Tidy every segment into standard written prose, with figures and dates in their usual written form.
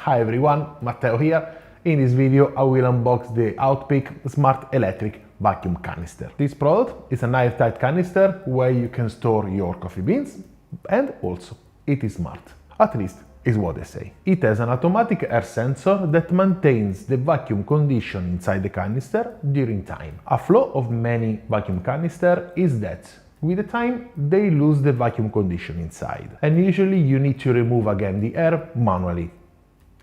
Hi everyone, Matteo here. In this video I will unbox the OutPeak Smart Electric Vacuum Canister. This product is an airtight canister where you can store your coffee beans, and also it is smart. At least is what they say. It has an automatic air sensor that maintains the vacuum condition inside the canister during time. A flaw of many vacuum canister is that with the time they lose the vacuum condition inside, and usually you need to remove again the air manually,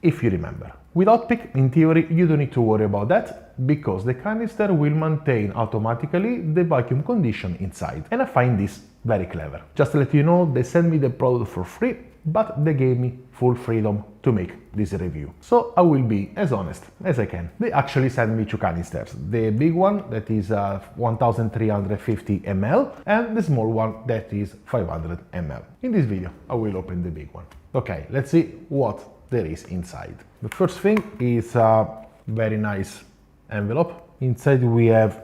if you remember. With OutPeak, in theory, you don't need to worry about that because the canister will maintain automatically the vacuum condition inside, and I find this very clever. Just to let you know, they sent me the product for free, but they gave me full freedom to make this review. So I will be as honest as I can. They actually sent me two canisters. The big one that is 1350 ml and the small one that is 500 ml. In this video, I will open the big one. Okay, let's see what there is inside. The first thing is a very nice envelope. Inside we have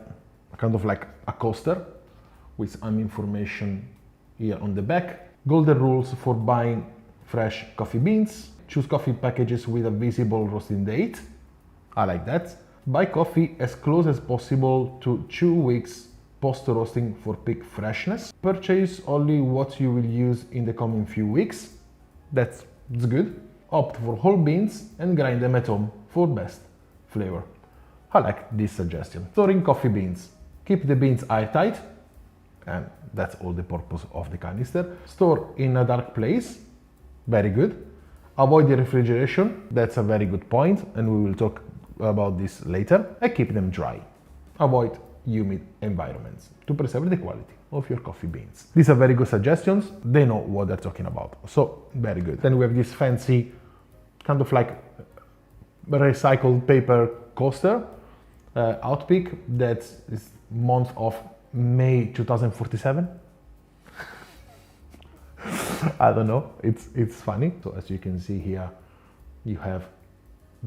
kind of like a coaster with some information here on the back. Golden rules for buying fresh coffee beans. Choose coffee packages with a visible roasting date. I like that. Buy coffee as close as possible to 2 weeks post-roasting for peak freshness. Purchase only what you will use in the coming few weeks. That's good. Opt for whole beans and grind them at home for best flavor. I like this suggestion. Storing coffee beans. Keep the beans airtight, and that's all the purpose of the canister. Store in a dark place, very good. Avoid the refrigeration, that's a very good point, and we will talk about this later. And keep them dry. Avoid humid environments to preserve the quality of your coffee beans. These are very good suggestions, they know what they're talking about, so very good. Then we have this fancy, kind of like recycled paper coaster, OutPeak, that is month of May 2047. I don't know, it's funny. So as you can see here, you have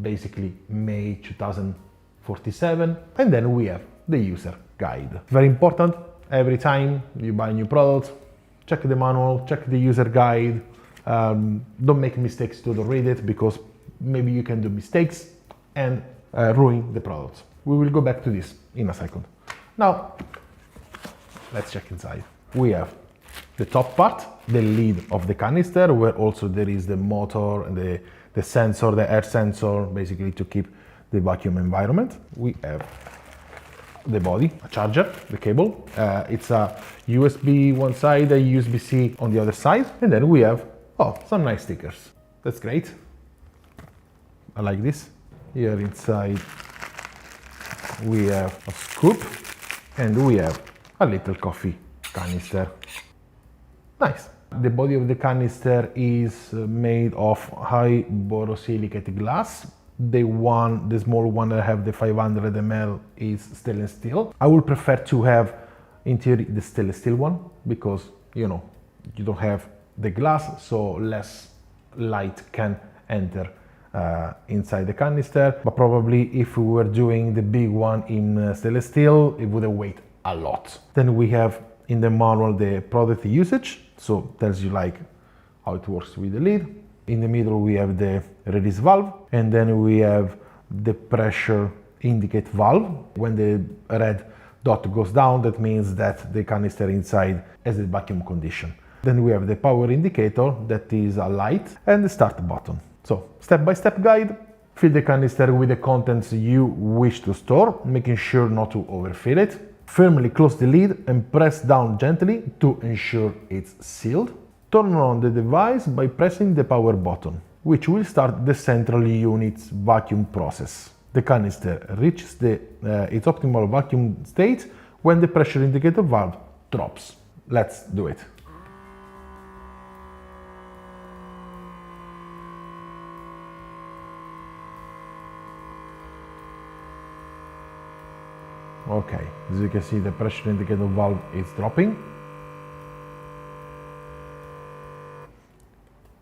basically May 2047, and then we have the user guide. Very important, every time you buy a new product, check the manual, check the user guide. Don't make mistakes to read it, because maybe you can do mistakes and ruin the product. We will go back to this in a second. Now, let's check inside. We have the top part, the lid of the canister, where also there is the motor and the sensor, the air sensor, basically to keep the vacuum environment. We have the body, a charger, the cable. It's a USB one side, a USB-C on the other side. And then we have, some nice stickers. That's great. I like this. Here inside we have a scoop, and we have a little coffee canister. Nice. The body of the canister is made of high borosilicate glass. The small one that I have, the 500 ml, is stainless steel. I would prefer to have, in theory, the stainless steel one, because, you know, you don't have the glass, so less light can enter inside the canister. But probably if we were doing the big one in stainless steel, it would weigh a lot. Then we have in the manual the product usage, so tells you like how it works with the lid. In the middle we have the release valve, and then we have the pressure indicate valve. When the red dot goes down, that means that the canister inside has a vacuum condition. Then we have the power indicator, that is a light, and the start button. So step-by-step guide. Fill the canister with the contents you wish to store, making sure not to overfill it. Firmly close the lid and press down gently to ensure it's sealed. Turn on the device by pressing the power button, which will start the central unit's vacuum process. The canister reaches its optimal vacuum state when the pressure indicator valve drops. Let's do it. Okay, as you can see, the pressure indicator valve is dropping.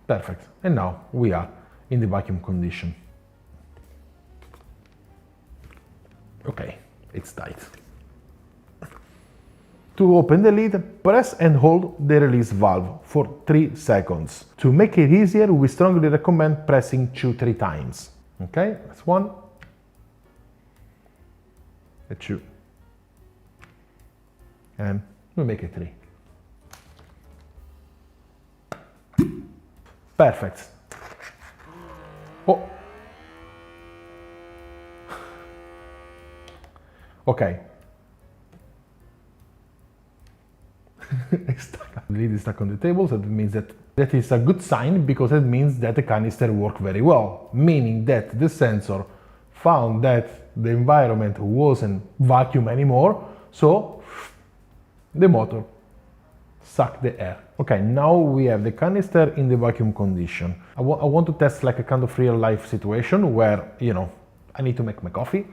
Perfect. And now we are in the vacuum condition. Okay, it's tight. To open the lid, press and hold the release valve for 3 seconds. To make it easier, we strongly recommend pressing 2-3 times. Okay, that's 1, 2, and we make it 3. Perfect. Oh. Okay. The lid is stuck on the table, so that means that is a good sign, because it means that the canister worked very well, meaning that the sensor found that the environment wasn't vacuum anymore, so the motor sucked the air. Okay, now we have the canister in the vacuum condition. I want to test like a kind of real life situation where, you know, I need to make my coffee.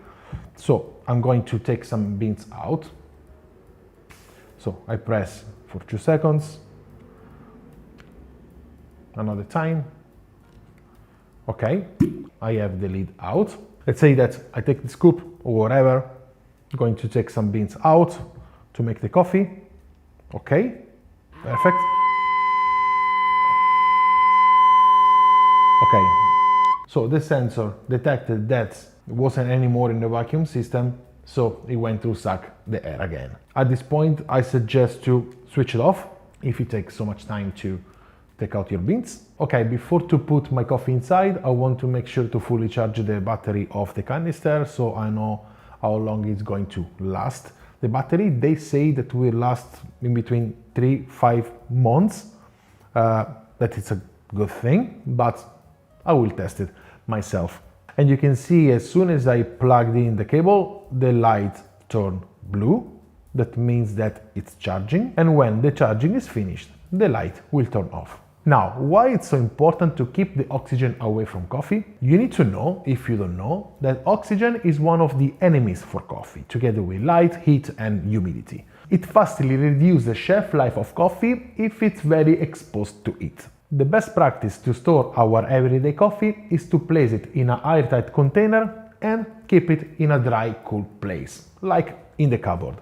So I'm going to take some beans out. So I press for 2 seconds, another time. Okay, I have the lid out. Let's say that I take the scoop or whatever. I'm going to take some beans out to make the coffee. Okay, perfect. Okay, so the sensor detected that it wasn't anymore in the vacuum system, so it went to suck the air again. At this point, I suggest to switch it off if it takes so much time to take out your beans. Okay, before to put my coffee inside, I want to make sure to fully charge the battery of the canister so I know how long it's going to last. The battery, they say that will last in between 3-5 months. That is a good thing, but I will test it myself. And you can see as soon as I plugged in the cable, the light turned blue. That means that it's charging. And when the charging is finished, the light will turn off. Now, why it's so important to keep the oxygen away from coffee? You need to know, if you don't know, that oxygen is one of the enemies for coffee, together with light, heat and humidity. It vastly reduces the shelf life of coffee if it's very exposed to it. The best practice to store our everyday coffee is to place it in an airtight container and keep it in a dry, cool place, like in the cupboard,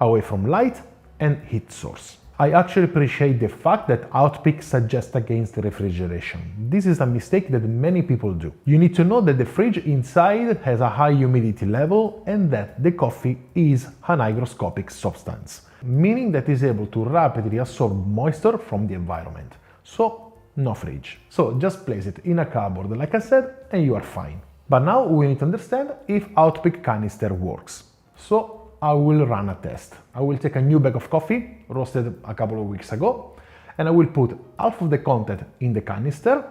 away from light and heat source. I actually appreciate the fact that OutPeak suggests against refrigeration. This is a mistake that many people do. You need to know that the fridge inside has a high humidity level and that the coffee is an hygroscopic substance, meaning that it is able to rapidly absorb moisture from the environment. So, no fridge. So just place it in a cupboard like I said and you are fine. But now we need to understand if OutPeak canister works. So I will run a test. I will take a new bag of coffee, roasted a couple of weeks ago, and I will put half of the content in the canister.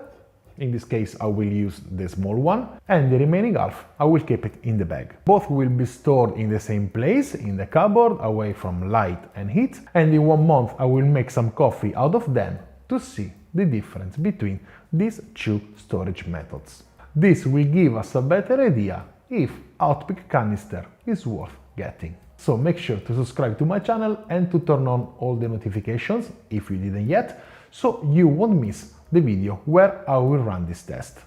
In this case, I will use the small one, and the remaining half, I will keep it in the bag. Both will be stored in the same place, in the cupboard, away from light and heat, and in 1 month I will make some coffee out of them to see the difference between these two storage methods. This will give us a better idea if OutPeak canister is worth getting. So make sure to subscribe to my channel and to turn on all the notifications if you didn't yet, so you won't miss the video where I will run this test.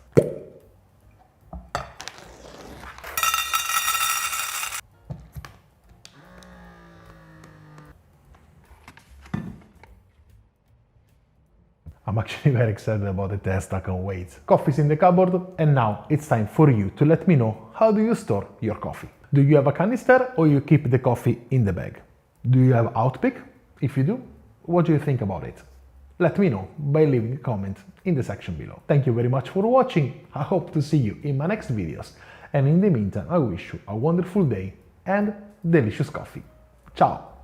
I'm actually very excited about the test, I can't wait. Coffee's in the cupboard and now it's time for you to let me know how do you store your coffee. Do you have a canister or you keep the coffee in the bag? Do you have OutPeak? If you do, what do you think about it? Let me know by leaving a comment in the section below. Thank you very much for watching, I hope to see you in my next videos, and in the meantime I wish you a wonderful day and delicious coffee. Ciao!